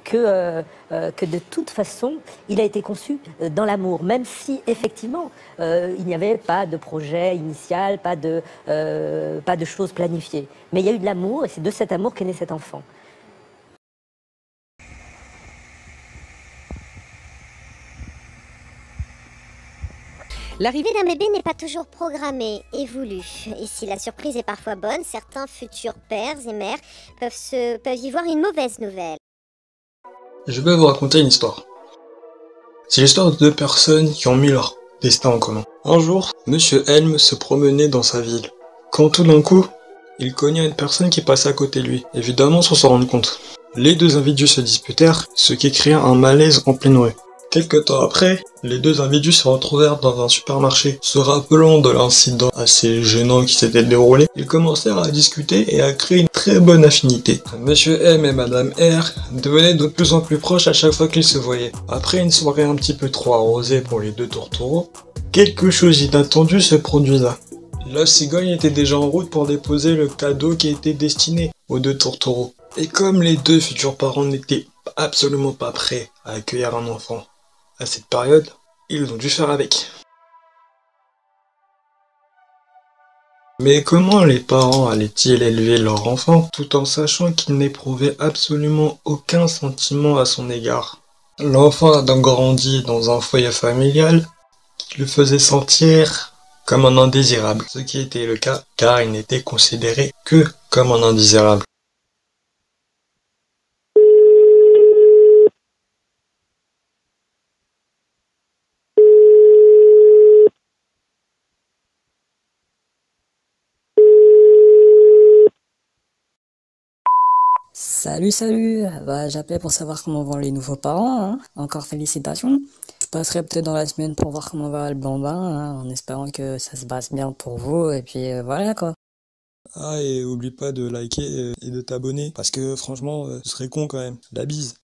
que de toute façon, il a été conçu dans l'amour, même si effectivement, il n'y avait pas de projet initial, pas de choses planifiées. Mais il y a eu de l'amour, et c'est de cet amour qu'est né cet enfant. L'arrivée d'un bébé n'est pas toujours programmée et voulue. Et si la surprise est parfois bonne, certains futurs pères et mères peuvent y voir une mauvaise nouvelle. Je vais vous raconter une histoire. C'est l'histoire de deux personnes qui ont mis leur destin en commun. Un jour, Monsieur Helm se promenait dans sa ville, quand tout d'un coup, il cogna une personne qui passait à côté de lui, évidemment sans s'en rendre compte. Les deux individus se disputèrent, ce qui créa un malaise en pleine rue. Quelque temps après, les deux individus se retrouvèrent dans un supermarché. Se rappelant de l'incident assez gênant qui s'était déroulé, ils commencèrent à discuter et à créer une très bonne affinité. Monsieur M et Madame R devenaient de plus en plus proches à chaque fois qu'ils se voyaient. Après une soirée un petit peu trop arrosée pour les deux tourtereaux, quelque chose d'inattendu se produisa. La cigogne était déjà en route pour déposer le cadeau qui était destiné aux deux tourtereaux. Et comme les deux futurs parents n'étaient absolument pas prêts à accueillir un enfant à cette période, ils ont dû faire avec. Mais comment les parents allaient-ils élever leur enfant tout en sachant qu'ils n'éprouvaient absolument aucun sentiment à son égard? L'enfant a donc grandi dans un foyer familial qui le faisait sentir comme un indésirable, ce qui était le cas car il n'était considéré que comme un indésirable. Salut, bah j'appelais pour savoir comment vont les nouveaux parents, hein. Encore félicitations. Je passerai peut-être dans la semaine pour voir comment va le bambin, hein, en espérant que ça se passe bien pour vous, et puis voilà quoi. Ah, et oublie pas de liker et de t'abonner, parce que franchement, ce serait con quand même. La bise.